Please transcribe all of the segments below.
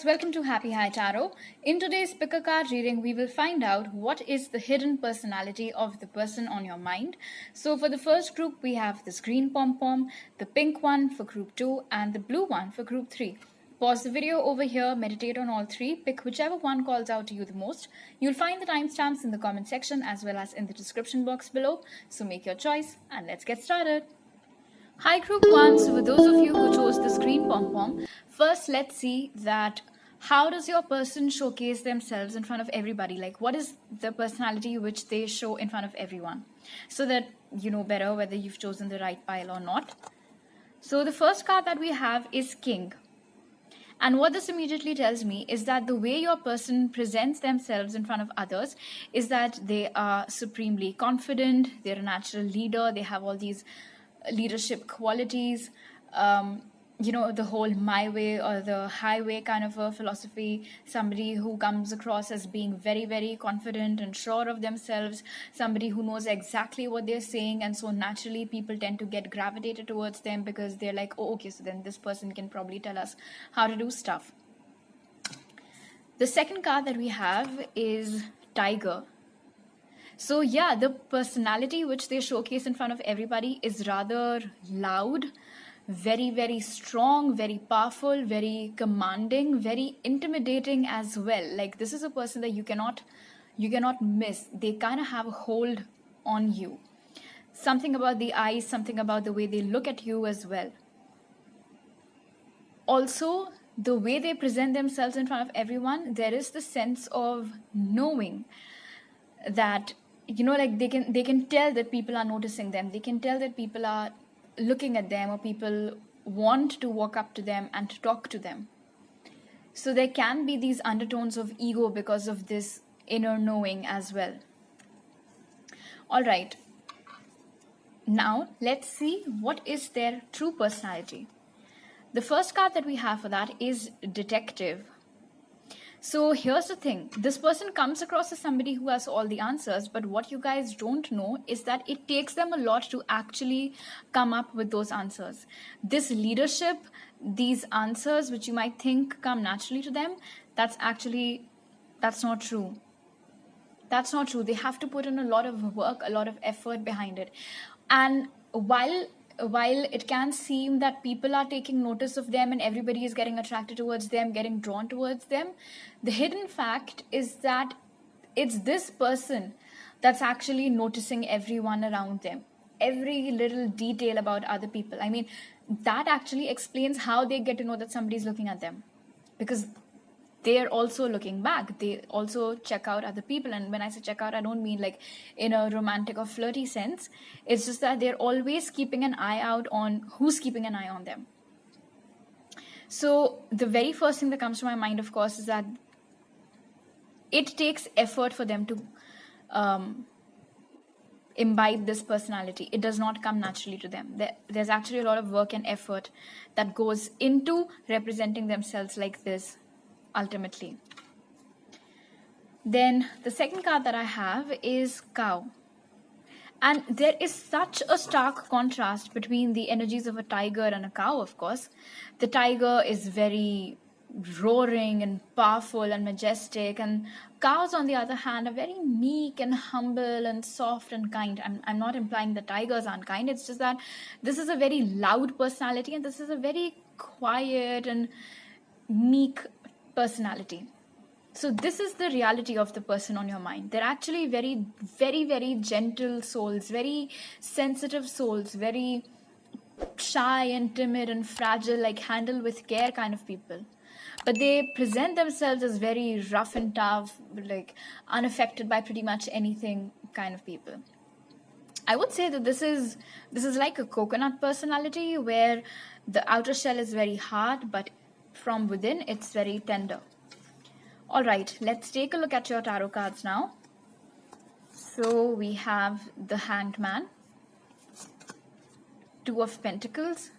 guys, welcome to Happy High Tarot. In today's pick a card reading, we will find out what is the hidden personality of the person on your mind. So for the first group, we have this green pom-pom, the pink one for group 2, and the blue one for group 3. Pause the video over here, meditate on all three, pick whichever one calls out to you the most. You'll find the timestamps in the comment section as well as in the description box below. So make your choice and let's get started. Hi group 1, so for those of you who chose the green pom-pom, first let's see that how does your person showcase themselves in front of everybody? Like what is the personality which they show in front of everyone? So that you know better whether you've chosen the right pile or not. So the first card that we have is King. And what this immediately tells me is that the way your person presents themselves in front of others is that they are supremely confident, they're a natural leader, they have all these leadership qualities, the whole my way or the highway kind of a philosophy, somebody who comes across as being very, very confident and sure of themselves, somebody who knows exactly what they're saying, and so naturally people tend to get gravitated towards them because they're like, oh, okay, so then this person can probably tell us how to do stuff. The second card that we have is Tiger. So yeah, the personality which they showcase in front of everybody is rather loud, very, very strong, very powerful, very commanding, very intimidating as well. Like this is a person that you cannot miss. They kind of have a hold on you. Something about the eyes, something about the way they look at you as well. Also, the way they present themselves in front of everyone, there is the sense of knowing that like they can tell that people are noticing them, they can tell that people are looking at them, or people want to walk up to them and to talk to them. So there can be these undertones of ego because of this inner knowing as well. All right, now let's see what is their true personality. The first card that we have for that is Detective. So here's the thing, this person comes across as somebody who has all the answers, but what you guys don't know is that it takes them a lot to actually come up with those answers. This leadership, these answers which you might think come naturally to them, that's not true. That's not true. They have to put in a lot of work, a lot of effort behind it. And while it can seem that people are taking notice of them and everybody is getting attracted towards them, getting drawn towards them, the hidden fact is that it's this person that's actually noticing everyone around them, every little detail about other people. I mean, that actually explains how they get to know that somebody's looking at them, because they're also looking back. They also check out other people. And when I say check out, I don't mean like in a romantic or flirty sense. It's just that they're always keeping an eye out on who's keeping an eye on them. So the very first thing that comes to my mind, of course, is that it takes effort for them to imbibe this personality. It does not come naturally to them. There's actually a lot of work and effort that goes into representing themselves like this ultimately. Then the second card that I have is Cow. And there is such a stark contrast between the energies of a tiger and a cow, of course. The tiger is very roaring and powerful and majestic, and cows on the other hand are very meek and humble and soft and kind. I'm not implying that tigers aren't kind, it's just that this is a very loud personality and this is a very quiet and meek personality. So this is the reality of the person on your mind. They're actually very, very, very gentle souls, very sensitive souls, very shy and timid and fragile, like handle with care kind of people. But they present themselves as very rough and tough, like unaffected by pretty much anything kind of people. I would say that this is like a coconut personality, where the outer shell is very hard, but from within it's very tender. All right, let's take a look at your tarot cards now. So we have the Hanged Man, Two of Pentacles,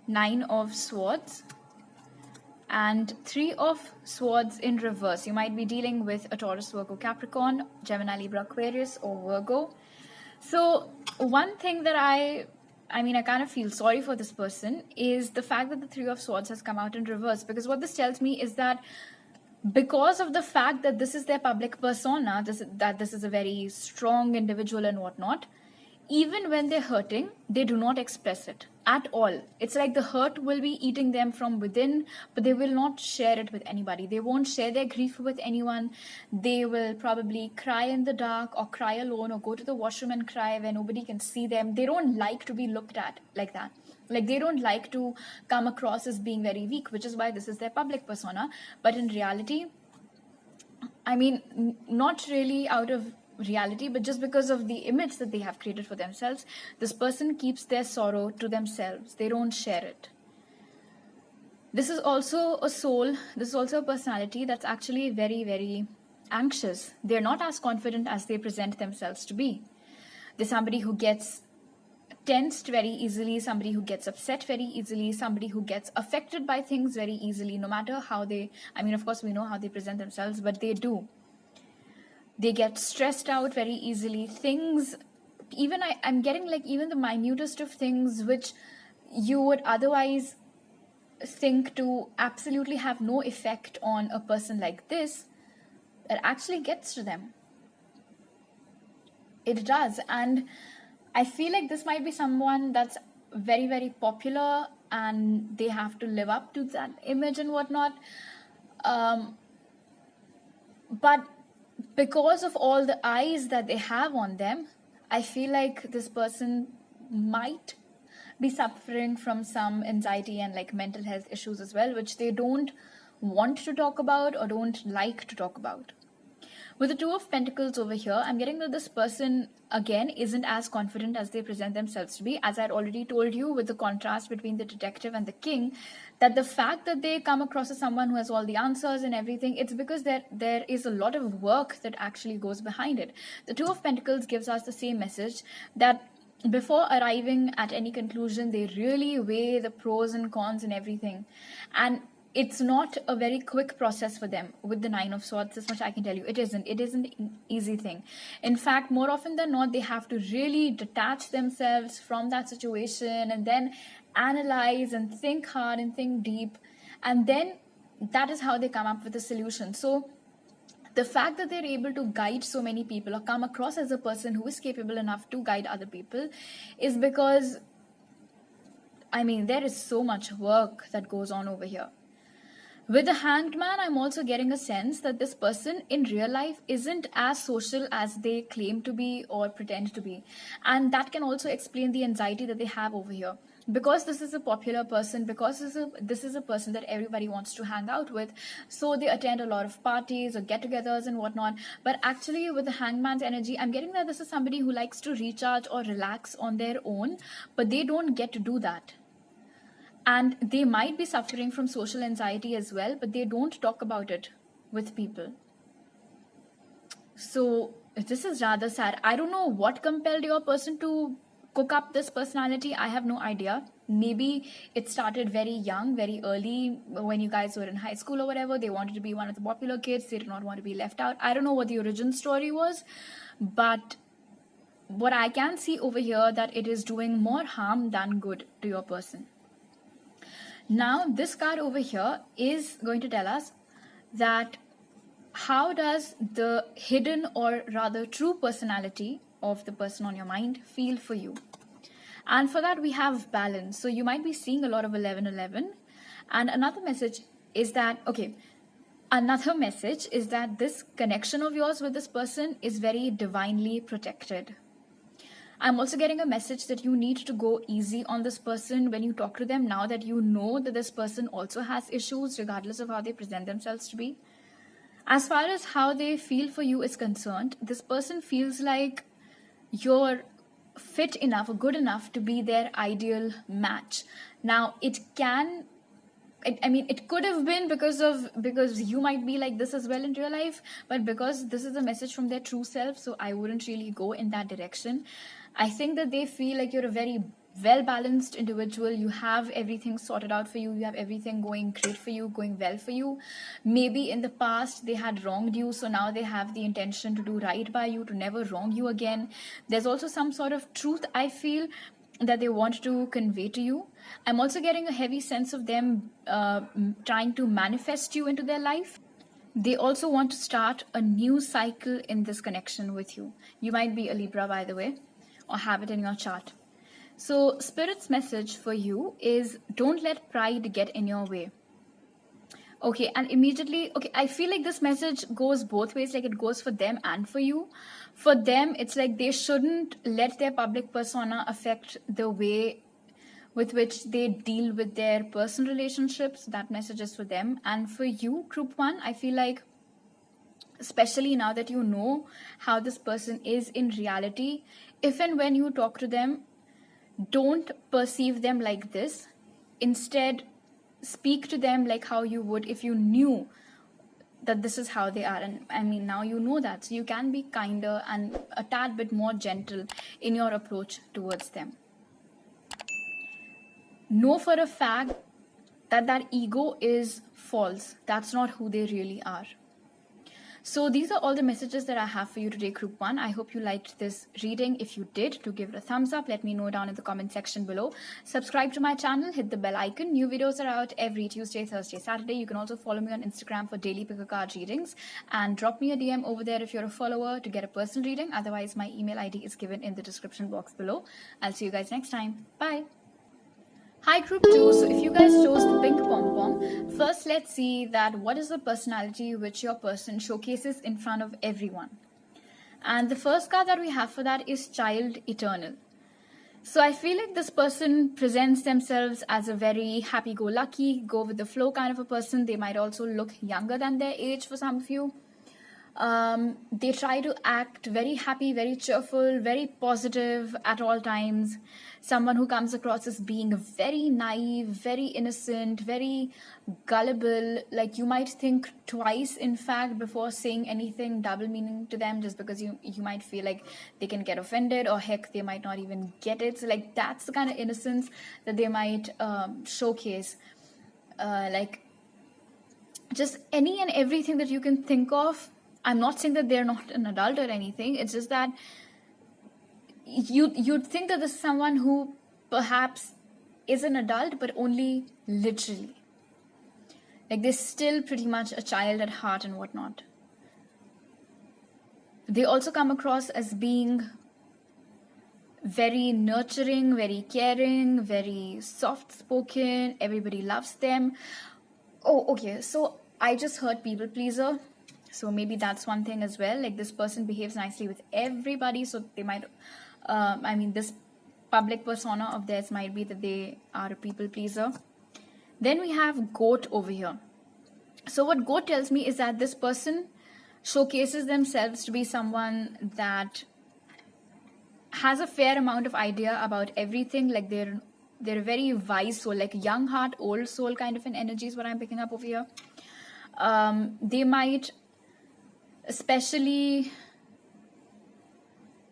Nine of Swords, and Three of Swords in reverse. You might be dealing with a Taurus, Virgo, Capricorn, Gemini, Libra, Aquarius, or Virgo. So one thing that I I mean, I kind of feel sorry for this person is the fact that the Three of Swords has come out in reverse. Because what this tells me is that because of the fact that this is their public persona, that this is a very strong individual and whatnot, even when they're hurting, they do not express it at all. It's like the hurt will be eating them from within, but they will not share it with anybody. They won't share their grief with anyone. They will probably cry in the dark or cry alone or go to the washroom and cry where nobody can see them. They don't like to be looked at like that. Like, they don't like to come across as being very weak, which is why this is their public persona. But in reality, I mean, not really out of reality, but just because of the image that they have created for themselves, this person keeps their sorrow to themselves. They don't share it. This is also a soul, this is also a personality that's actually very, very anxious. They're not as confident as they present themselves to be. They're somebody who gets tensed very easily, somebody who gets upset very easily, somebody who gets affected by things very easily, no matter how they, I mean, of course, we know how they present themselves, but they do. They get stressed out very easily. Things, even I'm getting like even the minutest of things which you would otherwise think to absolutely have no effect on a person like this, that actually gets to them. It does. And I feel like this might be someone that's very, very popular and they have to live up to that image and whatnot. But because of all the eyes that they have on them, I feel like this person might be suffering from some anxiety and like mental health issues as well, which they don't want to talk about or don't like to talk about. With the Two of Pentacles over here, I'm getting that this person, again, isn't as confident as they present themselves to be. As I'd already told you with the contrast between the Detective and the King, that the fact that they come across as someone who has all the answers and everything, it's because there is a lot of work that actually goes behind it. The Two of Pentacles gives us the same message that before arriving at any conclusion, they really weigh the pros and cons and everything. And it's not a very quick process for them with the Nine of Swords, this much I can tell you. It isn't an easy thing. In fact, more often than not, they have to really detach themselves from that situation and then analyze and think hard and think deep. And then that is how they come up with a solution. So the fact that they're able to guide so many people or come across as a person who is capable enough to guide other people is because, I mean, there is so much work that goes on over here. With the Hanged Man, I'm also getting a sense that this person in real life isn't as social as they claim to be or pretend to be. And that can also explain the anxiety that they have over here. Because this is a popular person, because this is a person that everybody wants to hang out with, so they attend a lot of parties or get-togethers and whatnot. But actually, with the Hangman's energy, I'm getting that this is somebody who likes to recharge or relax on their own, but they don't get to do that. And they might be suffering from social anxiety as well, but they don't talk about it with people. So this is rather sad. I don't know what compelled your person to cook up this personality. I have no idea. Maybe it started very young, very early, when you guys were in high school or whatever. They wanted to be one of the popular kids. They did not want to be left out. I don't know what the origin story was, but what I can see over here, that it is doing more harm than good to your person. Now, this card over here is going to tell us that how does the hidden or rather true personality of the person on your mind feel for you? And for that, we have balance. So you might be seeing a lot of 1111. And another message is that, this connection of yours with this person is very divinely protected. I'm also getting a message that you need to go easy on this person when you talk to them, now that you know that this person also has issues regardless of how they present themselves to be. As far as how they feel for you is concerned, this person feels like you're fit enough or good enough to be their ideal match. Now, it could have been because you might be like this as well in real life, but because this is a message from their true self, so I wouldn't really go in that direction. I think that they feel like you're a very well-balanced individual. You have everything sorted out for you. You have everything going great for you, going well for you. Maybe in the past they had wronged you, so now they have the intention to do right by you, to never wrong you again. There's also some sort of truth, I feel, that they want to convey to you. I'm also getting a heavy sense of them trying to manifest you into their life. They also want to start a new cycle in this connection with you. You might be a Libra, by the way, or have it in your chart. So, Spirit's message for you is don't let pride get in your way. Okay, and immediately, okay, I feel like this message goes both ways, like it goes for them and for you. For them, it's like they shouldn't let their public persona affect the way with which they deal with their personal relationships. That message is for them. And for you, group one, I feel like, especially now that you know how this person is in reality, if and when you talk to them, don't perceive them like this. Instead, speak to them like how you would if you knew that this is how they are. And I mean, now you know that, so you can be kinder and a tad bit more gentle in your approach towards them. Know for a fact that that ego is false. That's not who they really are. So these are all the messages that I have for you today, group one. I hope you liked this reading. If you did, do give it a thumbs up. Let me know down in the comment section below. Subscribe to my channel, hit the bell icon. New videos are out every Tuesday, Thursday, Saturday. You can also follow me on Instagram for daily pick a card readings, and drop me a DM over there if you're a follower to get a personal reading. Otherwise, my email ID is given in the description box below. I'll see you guys next time. Bye. Hi group 2, so if you guys chose the pink pom-pom, first let's see that what is the personality which your person showcases in front of everyone. And the first card that we have for that is Child Eternal. So I feel like this person presents themselves as a very happy-go-lucky, go-with-the-flow kind of a person. They might also look younger than their age for some of you. They try to act very happy, very cheerful, very positive at all times. Someone who comes across as being very naive, very innocent, very gullible. Like you might think twice, in fact, before saying anything double meaning to them, just because you might feel like they can get offended, or heck, they might not even get it. So like that's the kind of innocence that they might showcase. Like just any and everything that you can think of. I'm not saying that they're not an adult or anything. It's just that you'd think that this is someone who perhaps is an adult, but only literally. Like they're still pretty much a child at heart and whatnot. They also come across as being very nurturing, very caring, very soft-spoken. Everybody loves them. Oh, okay. So I just heard people pleaser. So maybe that's one thing as well. Like this person behaves nicely with everybody. So they might, this public persona of theirs might be that they are a people pleaser. Then we have Goat over here. So what Goat tells me is that this person showcases themselves to be someone that has a fair amount of idea about everything. Like they're a very wise soul, like young heart, old soul kind of an energy is what I'm picking up over here. They might especially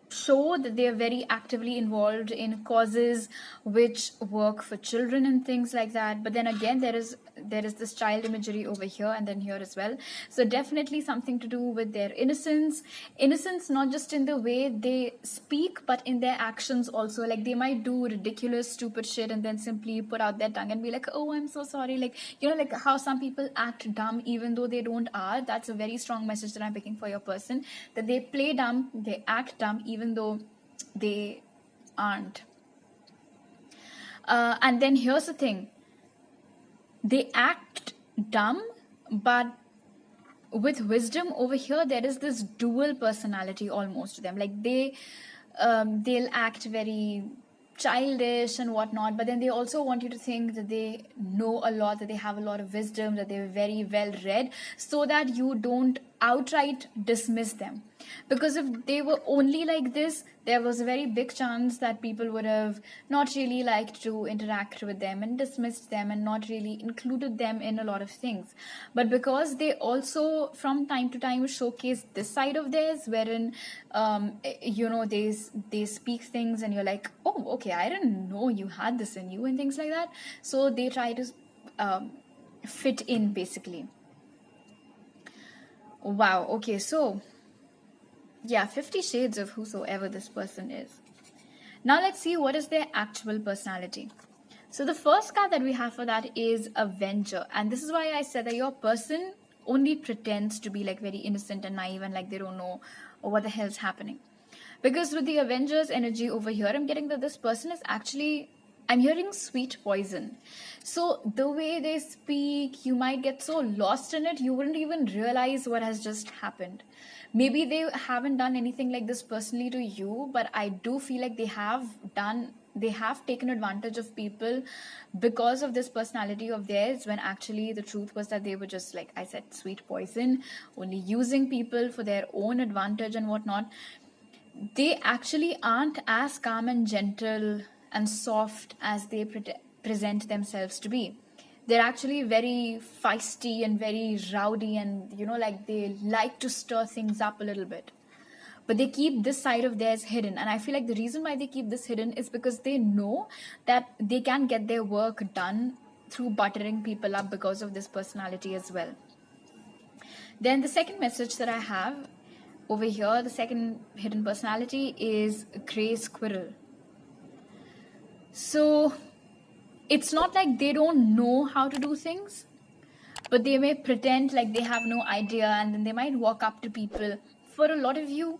show that they are very actively involved in causes which work for children and things like that. But then again, there is this child imagery over here and then here as well. So definitely something to do with their innocence not just in the way they speak, but in their actions also. Like they might do ridiculous stupid shit and then simply put out their tongue and be like, oh, I'm so sorry. Like, you know, like how some people act dumb even though they don't are. That's a very strong message that I'm picking for your person, that they play dumb, they act dumb even though they aren't. And then here's the thing, they act dumb, but with wisdom over here, there is this dual personality almost to them. Like they'll act very childish and whatnot, but then they also want you to think that they know a lot, that they have a lot of wisdom, that they're very well read, so that you don't outright dismiss them. Because if they were only like this, there was a very big chance that people would have not really liked to interact with them and dismissed them and not really included them in a lot of things. But because they also from time to time showcase this side of theirs, wherein they speak things and you're like, oh, okay, I didn't know you had this in you and things like that. So they try to fit in basically. Wow, okay, so yeah, 50 shades of whosoever this person is. Now let's see what is their actual personality. So the first card that we have for that is Avenger, and this is why I said that your person only pretends to be like very innocent and naive and like they don't know what the hell's happening. Because with the Avengers energy over here, I'm getting that this person is actually, I'm hearing sweet poison. So the way they speak, you might get so lost in it, you wouldn't even realize what has just happened. Maybe they haven't done anything like this personally to you, but I do feel like they have taken advantage of people because of this personality of theirs, when actually the truth was that they were just, like I said, sweet poison, only using people for their own advantage and whatnot. They actually aren't as calm and gentle and soft as they present themselves to be. They're actually very feisty and very rowdy, and like they like to stir things up a little bit. But they keep this side of theirs hidden, and I feel like the reason why they keep this hidden is because they know that they can get their work done through buttering people up because of this personality as well. Then the second message that I have over here, the second hidden personality, is Gray Squirrel. So it's not like they don't know how to do things, but they may pretend like they have no idea, and then they might walk up to people. For a lot of you,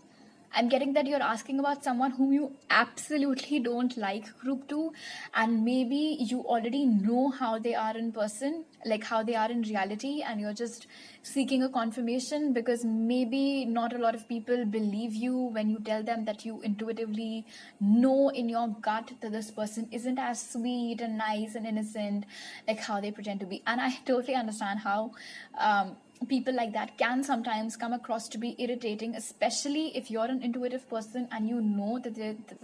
I'm getting that you're asking about someone whom you absolutely don't like, group 2, and maybe you already know how they are in person, like how they are in reality, and you're just seeking a confirmation because maybe not a lot of people believe you when you tell them that you intuitively know in your gut that this person isn't as sweet and nice and innocent like how they pretend to be. And I totally understand how people like that can sometimes come across to be irritating, especially if you're an intuitive person and you know that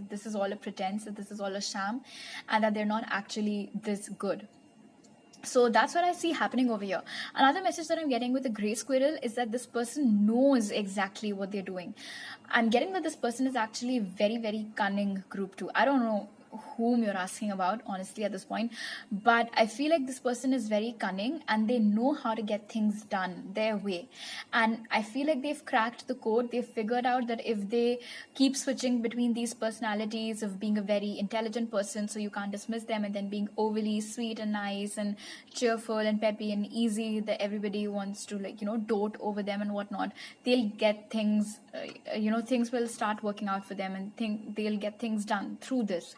this is all a pretense, that this is all a sham, and that they're not actually this good. So that's what I see happening over here. Another message that I'm getting with the Gray Squirrel is that this person knows exactly what they're doing. I'm getting that this person is actually very, very cunning, group 2. I don't know whom you're asking about, honestly, at this point, but I feel like this person is very cunning and they know how to get things done their way. And I feel like they've cracked the code. They've figured out that if they keep switching between these personalities of being a very intelligent person, so you can't dismiss them, and then being overly sweet and nice and cheerful and peppy and easy, that everybody wants to dote over them and whatnot, they'll get things, things will start working out for them, and they'll get things done through this.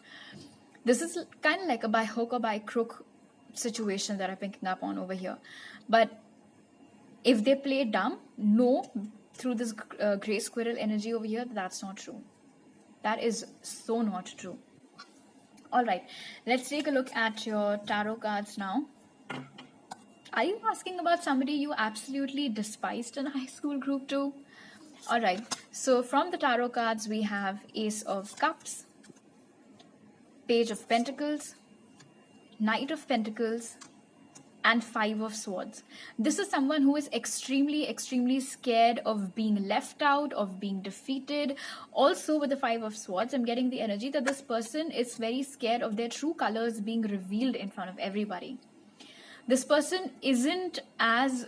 This is kind of like a by hook or by crook situation that I'm picking up on over here. But if they play dumb, no, through this Gray Squirrel energy over here, that's not true. That is so not true. All right, let's take a look at your tarot cards now. Are you asking about somebody you absolutely despised in high school, group 2? All right, so from the tarot cards, we have Ace of Cups, Page of Pentacles, Knight of Pentacles, and Five of Swords. This is someone who is extremely, extremely scared of being left out, of being defeated. Also with the Five of Swords, I'm getting the energy that this person is very scared of their true colors being revealed in front of everybody. This person isn't as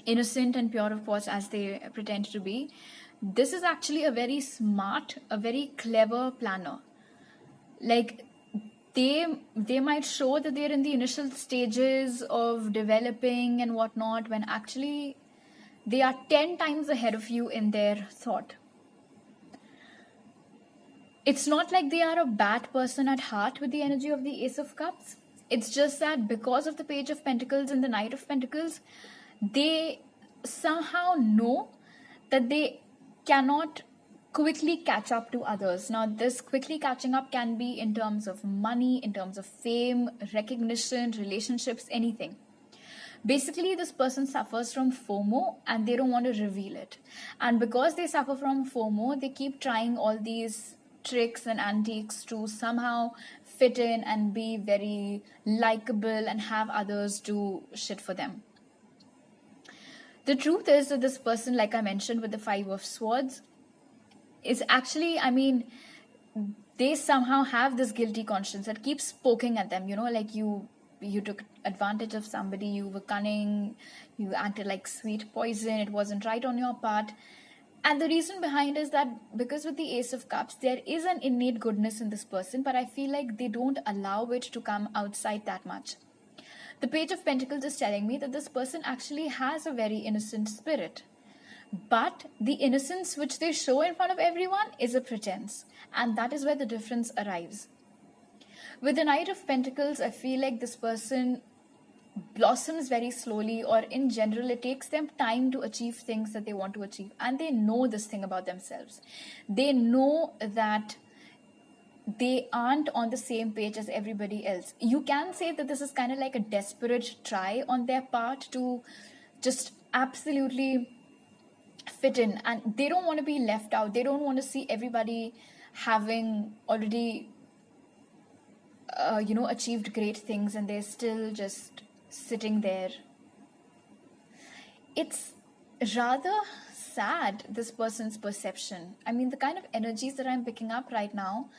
innocent and pure, of course, as they pretend to be. This is actually a very smart, a very clever planner. Like, they might show that they're in the initial stages of developing and whatnot, when actually they are 10 times ahead of you in their thought. It's not like they are a bad person at heart with the energy of the Ace of Cups. It's just that because of the Page of Pentacles and the Knight of Pentacles, they somehow know that they cannot quickly catch up to others. Now, this quickly catching up can be in terms of money, in terms of fame, recognition, relationships, anything. Basically, this person suffers from FOMO and they don't want to reveal it. And because they suffer from FOMO, they keep trying all these tricks and antiques to somehow fit in and be very likable and have others do shit for them. The truth is that this person, like I mentioned with the Five of Swords, is actually, they somehow have this guilty conscience that keeps poking at them, like you took advantage of somebody, you were cunning, you acted like sweet poison, it wasn't right on your part. And the reason behind is that because with the Ace of Cups, there is an innate goodness in this person, but I feel like they don't allow it to come outside that much. The Page of Pentacles is telling me that this person actually has a very innocent spirit. But the innocence which they show in front of everyone is a pretense. And that is where the difference arrives. With the Knight of Pentacles, I feel like this person blossoms very slowly, or in general it takes them time to achieve things that they want to achieve, and they know this thing about themselves. They know that they aren't on the same page as everybody else. You can say that this is kind of like a desperate try on their part to just absolutely fit in, and they don't want to be left out. They don't want to see everybody having already achieved great things and they're still just sitting there. It's rather sad, this person's perception. I mean, the kind of energies that I'm picking up right now,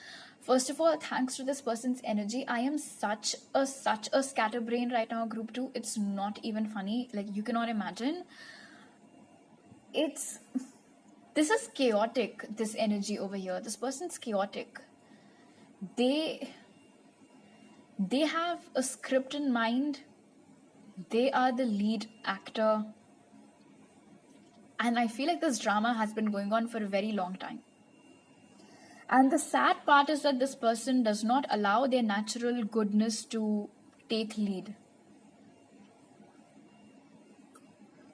first of all, thanks to this person's energy, I am such a scatterbrain right now, group 2. It's not even funny. Like, you cannot imagine. This is chaotic, this energy over here. This person's chaotic. They have a script in mind. They are the lead actor. And I feel like this drama has been going on for a very long time. And the sad part is that this person does not allow their natural goodness to take lead.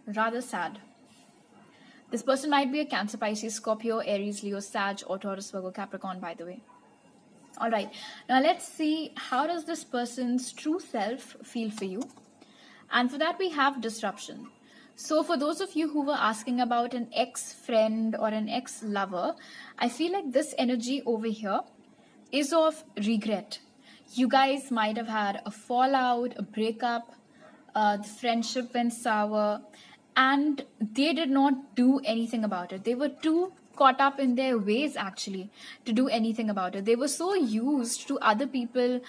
Rather sad. This person might be a Cancer, Pisces, Scorpio, Aries, Leo, Sag, or Taurus, Virgo, Capricorn, by the way. All right, now let's see, how does this person's true self feel for you? And for that, we have disruption. So for those of you who were asking about an ex-friend or an ex-lover, I feel like this energy over here is of regret. You guys might have had a fallout, a breakup, the friendship went sour, and they did not do anything about it. They were too caught up in their ways actually to do anything about it. They were so used to other people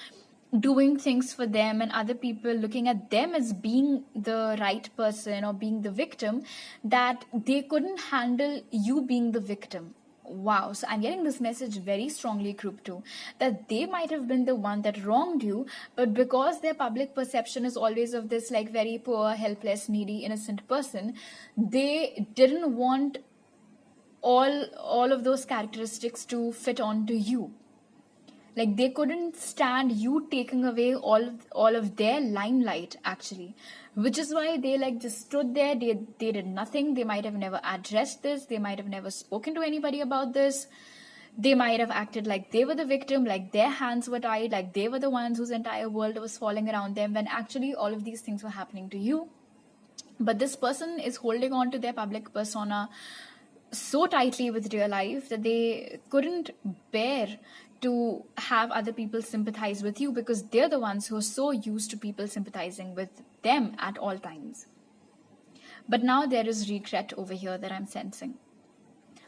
doing things for them and other people looking at them as being the right person or being the victim that they couldn't handle you being the victim. Wow, so I'm getting this message very strongly, group 2, that they might have been the one that wronged you, but because their public perception is always of this like very poor, helpless, needy, innocent person, they didn't want all of those characteristics to fit onto you. Like, they couldn't stand you taking away all of their limelight actually, which is why they like just stood there. They did nothing. They might have never addressed this. They might have never spoken to anybody about this. They might have acted like they were the victim, like their hands were tied, like they were the ones whose entire world was falling around them, when actually all of these things were happening to you. But this person is holding on to their public persona so tightly with real life that they couldn't bear to have other people sympathize with you, because they're the ones who are so used to people sympathizing with them at all times. But now there is regret over here that I'm sensing.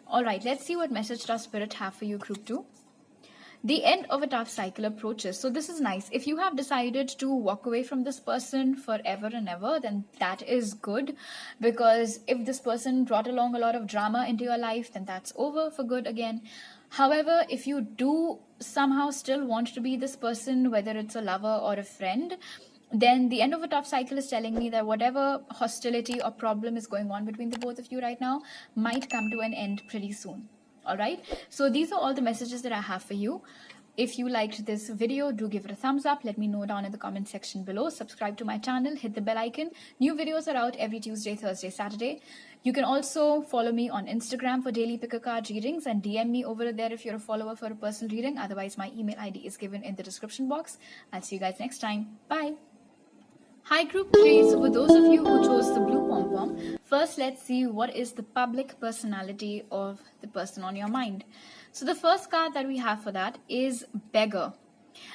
All right, let's see what message does Spirit have for you, group 2. The end of a tough cycle approaches. So this is nice. If you have decided to walk away from this person forever and ever, then that is good, because if this person brought along a lot of drama into your life, then that's over for good again. However, if you do somehow still want to be this person, whether it's a lover or a friend, then the end of a tough cycle is telling me that whatever hostility or problem is going on between the both of you right now might come to an end pretty soon. All right, so these are all the messages that I have for you. If you liked this video, do give it a thumbs up. Let me know down in the comment section below. Subscribe to my channel, hit the bell icon. New videos are out every Tuesday, Thursday, Saturday. You can also follow me on Instagram for daily pick a card readings and DM me over there if you're a follower for a personal reading. Otherwise, my email ID is given in the description box. I'll see you guys next time. Bye. Hi, group 3. So for those of you who chose the blue pom-pom, first let's see what is the public personality of the person on your mind. So the first card that we have for that is Beggar.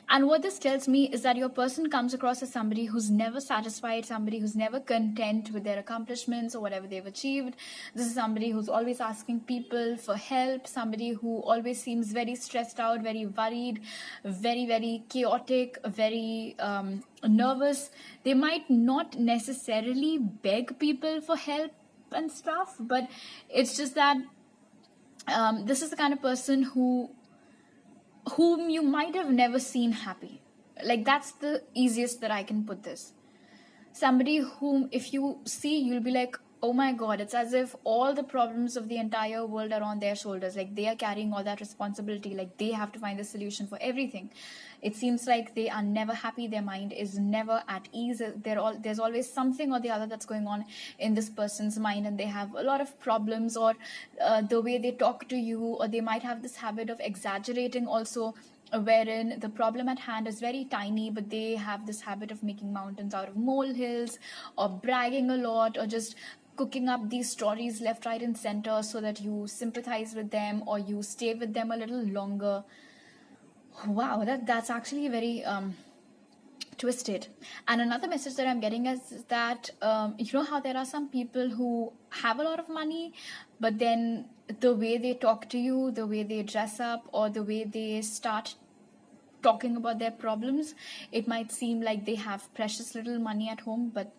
And what this tells me is that your person comes across as somebody who's never satisfied, somebody who's never content with their accomplishments or whatever they've achieved. This is somebody who's always asking people for help, somebody who always seems very stressed out, very worried, very, very chaotic, very nervous. They might not necessarily beg people for help and stuff, but it's just that This is the kind of person whom you might have never seen happy. Like, that's the easiest that I can put this. Somebody whom, if you see, you'll be like, oh my god, it's as if all the problems of the entire world are on their shoulders. Like, they are carrying all that responsibility. Like, they have to find the solution for everything. It seems like they are never happy. Their mind is never at ease. There's always something or the other that's going on in this person's mind, and they have a lot of problems, or the way they talk to you, or they might have this habit of exaggerating also, wherein the problem at hand is very tiny, but they have this habit of making mountains out of molehills, or bragging a lot, or just cooking up these stories left, right, and center so that you sympathize with them or you stay with them a little longer. Wow, that's actually very twisted. And another message that I'm getting is that you know how there are some people who have a lot of money, but then the way they talk to you, the way they dress up, or the way they start talking about their problems, it might seem like they have precious little money at home, but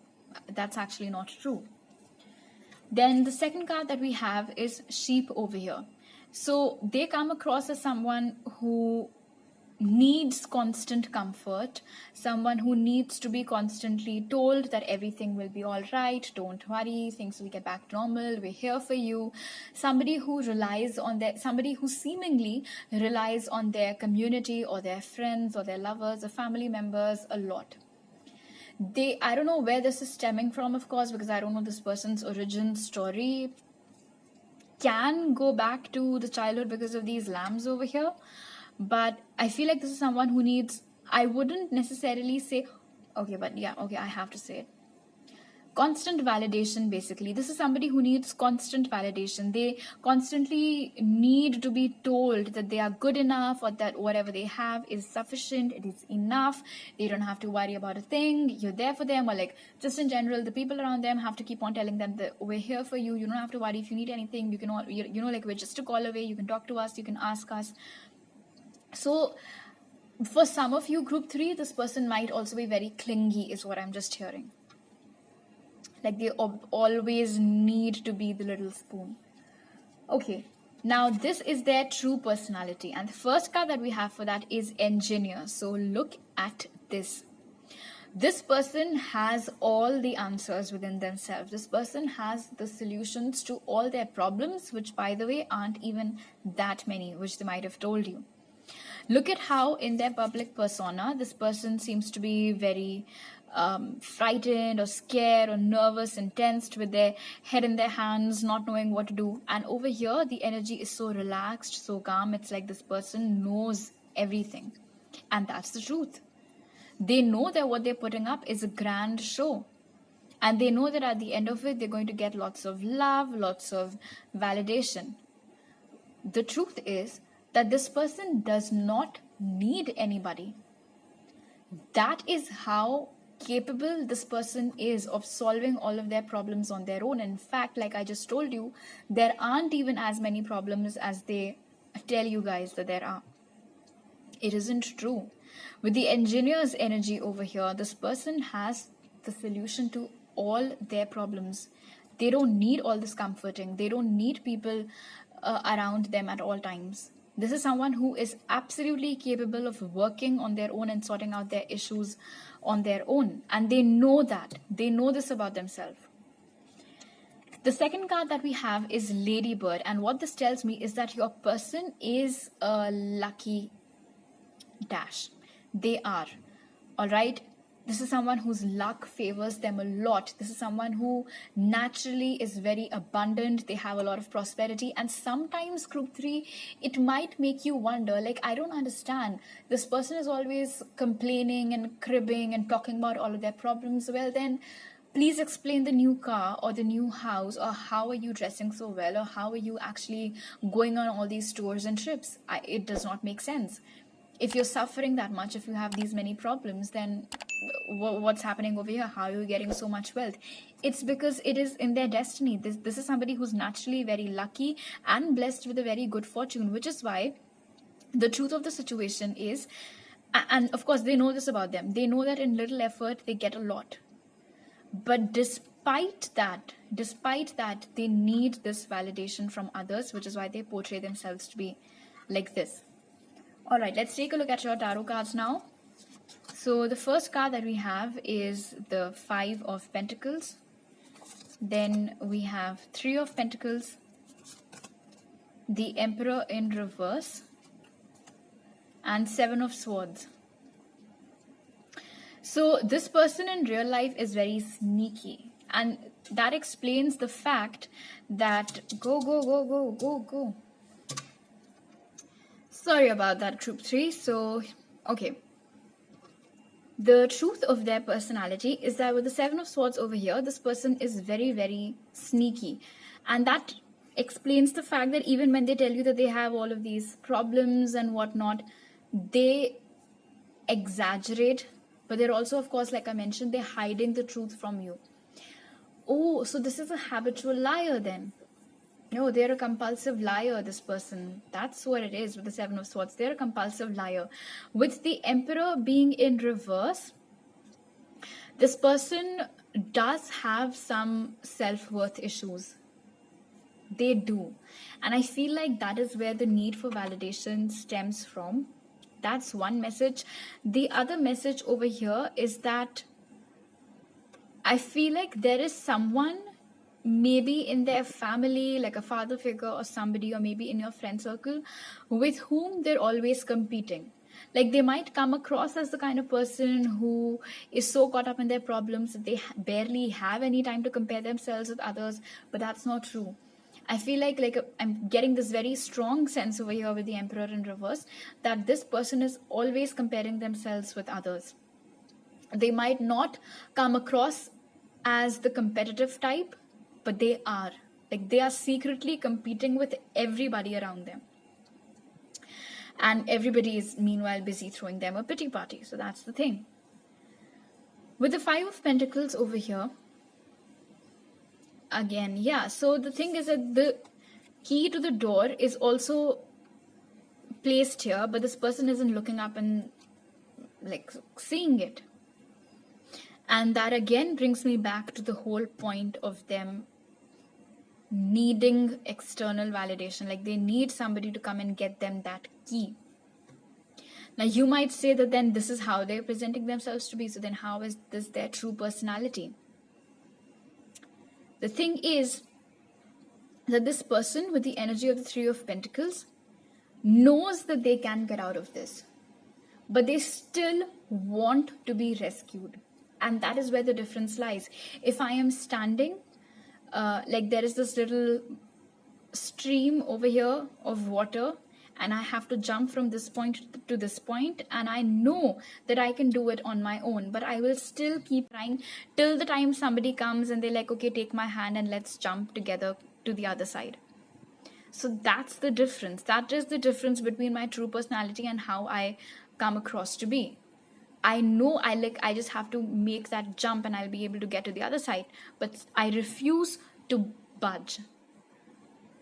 that's actually not true. Then the second card that we have is sheep over here. So they come across as someone who needs constant comfort, someone who needs to be constantly told that everything will be all right, don't worry, things will get back to normal, we're here for you. Somebody who seemingly relies on their community or their friends or their lovers or family members a lot. I don't know where this is stemming from, of course, because I don't know this person's origin story. Can go back to the childhood because of these lambs over here, but I feel like this is someone who needs, I wouldn't necessarily say, okay, but yeah, okay, I have to say it. Constant validation, basically. This is somebody who needs constant validation. They constantly need to be told that they are good enough, or that whatever they have is sufficient, it is enough. They don't have to worry about a thing. You're there for them, or like just in general, the people around them have to keep on telling them that we're here for you. You don't have to worry. If you need anything, you can, like, we're just a call away. You can talk to us. You can ask us. So for some of you, group 3, this person might also be very clingy, is what I'm just hearing. Like, they always need to be the little spoon. Okay, now this is their true personality. And the first card that we have for that is engineer. So look at this. This person has all the answers within themselves. This person has the solutions to all their problems, which, by the way, aren't even that many, which they might have told you. Look at how in their public persona, this person seems to be very frightened or scared or nervous and tensed, with their head in their hands, not knowing what to do. And over here, the energy is so relaxed, so calm. It's like this person knows everything. And that's the truth. They know that what they're putting up is a grand show. And they know that at the end of it, they're going to get lots of love, lots of validation. The truth is that this person does not need anybody. That is how capable this person is of solving all of their problems on their own. In fact, like I just told you, there aren't even as many problems as they tell you guys that there are. It isn't true. With the engineer's energy over here, this person has the solution to all their problems. They don't need all this comforting. They don't need people around them at all times. This is someone who is absolutely capable of working on their own and sorting out their issues on their own. And they know that. They know this about themselves. The second card that we have is Ladybird. And what this tells me is that your person is a lucky dash. They are. All right? This is someone whose luck favors them a lot. This is someone who naturally is very abundant. They have a lot of prosperity. And sometimes, group 3, it might make you wonder, like, I don't understand. This person is always complaining and cribbing and talking about all of their problems. Well, then, please explain the new car or the new house, or how are you dressing so well, or how are you actually going on all these tours and trips. It does not make sense. If you're suffering that much, if you have these many problems, then what's happening over here? How are you getting so much wealth? It's because it is in their destiny. This is somebody who's naturally very lucky and blessed with a very good fortune, which is why the truth of the situation is, and of course they know this about them, they know that in little effort they get a lot. But despite despite that, they need this validation from others, which is why they portray themselves to be like this. All right, let's take a look at your tarot cards now. So the first card that we have is the Five of Pentacles. Then we have Three of Pentacles, the Emperor in reverse, and Seven of Swords. So this person in real life is very sneaky, and that explains the fact that go. Sorry about that, Group 3. So, okay. The truth of their personality is that with the Seven of Swords over here, this person is very, very sneaky. And that explains the fact that even when they tell you that they have all of these problems and whatnot, they exaggerate. But they're also, of course, like I mentioned, they're hiding the truth from you. Oh, so this is a habitual liar then. No, they're a compulsive liar, this person. That's what it is with the Seven of Swords. They're a compulsive liar. With the Emperor being in reverse, this person does have some self-worth issues. They do. And I feel like that is where the need for validation stems from. That's one message. The other message over here is that I feel like there is someone maybe in their family, like a father figure or somebody, or maybe in your friend circle, with whom they're always competing. Like they might come across as the kind of person who is so caught up in their problems that they barely have any time to compare themselves with others, but that's not true. I feel like I'm getting this very strong sense over here with the Emperor in reverse that this person is always comparing themselves with others. They might not come across as the competitive type, but they are. Like they are secretly competing with everybody around them. And everybody is meanwhile busy throwing them a pity party. So that's the thing. With the Five of Pentacles over here, again, yeah. So the thing is that the key to the door is also placed here, but this person isn't looking up and like seeing it. And that again brings me back to the whole point of them needing external validation. Like they need somebody to come and get them that key. Now you might say that then this is how they're presenting themselves to be. So then how is this their true personality? The thing is that this person with the energy of the Three of Pentacles knows that they can get out of this, but they still want to be rescued. And that is where the difference lies. If I am standing, like there is this little stream over here of water, and I have to jump from this point to this point, and I know that I can do it on my own, but I will still keep trying till the time somebody comes and they're like, okay, take my hand and let's jump together to the other side. So that's the difference. That is the difference between my true personality and how I come across to be. I know I just have to make that jump and I'll be able to get to the other side, but I refuse to budge.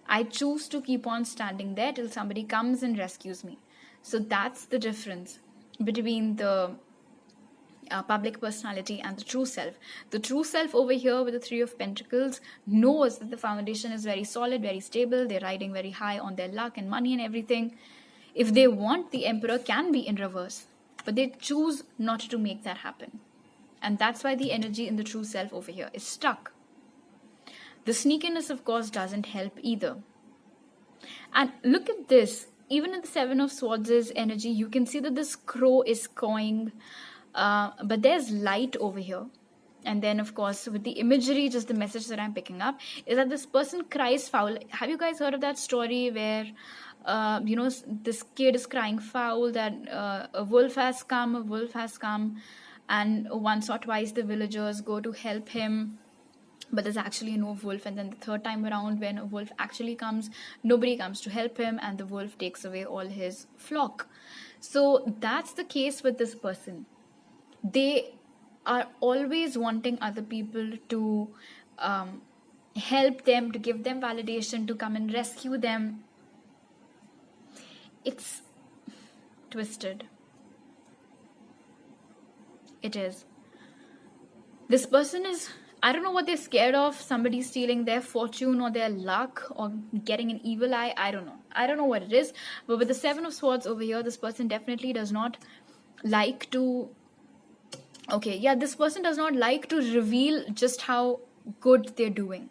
I choose to keep on standing there till somebody comes and rescues me. So that's the difference between the public personality and the true self. The true self over here with the Three of Pentacles knows that the foundation is very solid, very stable. They're riding very high on their luck and money and everything. If they want, the Emperor can be in reverse, but they choose not to make that happen. And that's why the energy in the true self over here is stuck. The sneakiness, of course, doesn't help either. And look at this. Even in the Seven of Swords' energy, you can see that this crow is cawing, but there's light over here. And then, of course, with the imagery, just the message that I'm picking up is that this person cries foul. Have you guys heard of that story where, this kid is crying foul, that a wolf has come, and once or twice the villagers go to help him, but there's actually no wolf, and then the third time around when a wolf actually comes, nobody comes to help him, and the wolf takes away all his flock. So that's the case with this person. They are always wanting other people to help them, to give them validation, to come and rescue them. It's twisted. It is. This person is I don't know what they're scared of, somebody stealing their fortune or their luck or getting an evil eye. I don't know. I don't know what it is. But with the Seven of Swords over here, this person definitely does not like to... Okay, yeah, this person does not like to reveal just how good they're doing.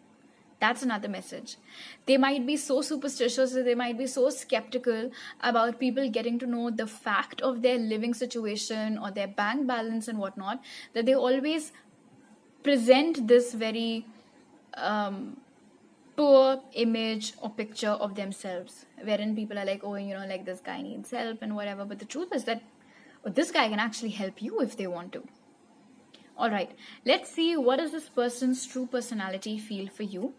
That's another message. They might be so superstitious, or they might be so skeptical about people getting to know the fact of their living situation or their bank balance and whatnot, that they always present this very poor image or picture of themselves, wherein people are like, oh, you know, like this guy needs help and whatever. But the truth is that this guy can actually help you if they want to. All right, let's see what does this person's true personality feel for you.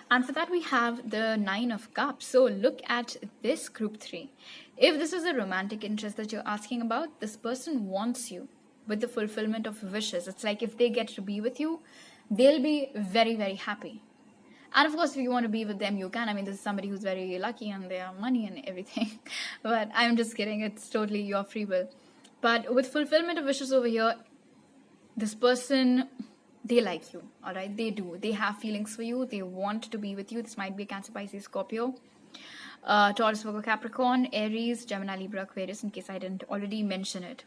And for that, we have the Nine of Cups. So look at this group 3. If this is a romantic interest that you're asking about, this person wants you with the fulfillment of wishes. It's like if they get to be with you, they'll be very, very happy. And of course, if you want to be with them, you can. I mean, this is somebody who's very lucky and they have money and everything. But I'm just kidding. It's totally your free will. But with fulfillment of wishes over here, this person... they like you, all right? They do. They have feelings for you. They want to be with you. This might be a Cancer, Pisces, Scorpio, Taurus, Virgo, Capricorn, Aries, Gemini, Libra, Aquarius, in case I didn't already mention it.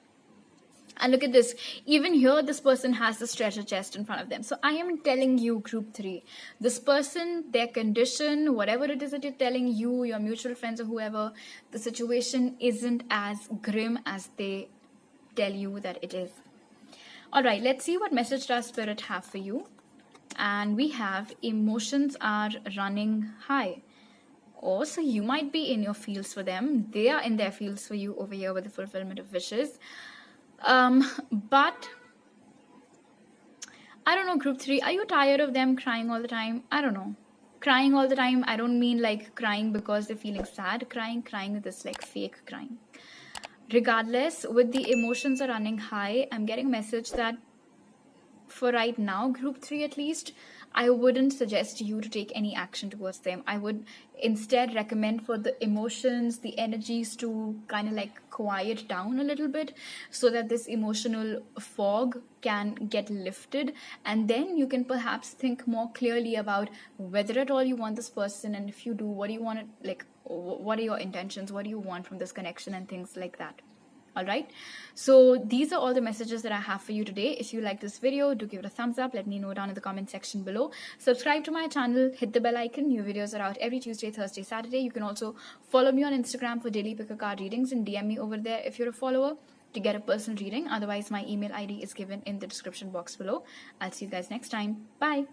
And look at this. Even here, this person has this treasure chest in front of them. So I am telling you, group 3, this person, their condition, whatever it is that you're telling you, your mutual friends or whoever, the situation isn't as grim as they tell you that it is. All right, let's see what message does Spirit have for you. And we have emotions are running high. Oh, so you might be in your fields for them. They are in their fields for you over here with the fulfillment of wishes. But I don't know, group 3, are you tired of them crying all the time? I don't know. Crying all the time, I don't mean like crying because they're feeling sad. Crying with this like fake crying. Regardless, with the emotions are running high, I'm getting a message that for right now, group 3 at least, I wouldn't suggest you to take any action towards them. I would instead recommend for the emotions, the energies to kind of like quiet down a little bit so that this emotional fog can get lifted. And then you can perhaps think more clearly about whether at all you want this person. And if you do, what do you want to like? What are your intentions? What do you want from this connection and things like that? All right. So these are all the messages that I have for you today. If you like this video, do give it a thumbs up. Let me know down in the comment section below. Subscribe to my channel. Hit the bell icon. New videos are out every Tuesday, Thursday, Saturday. You can also follow me on Instagram for daily pick a card readings and DM me over there if you're a follower to get a personal reading. Otherwise, my email ID is given in the description box below. I'll see you guys next time. Bye.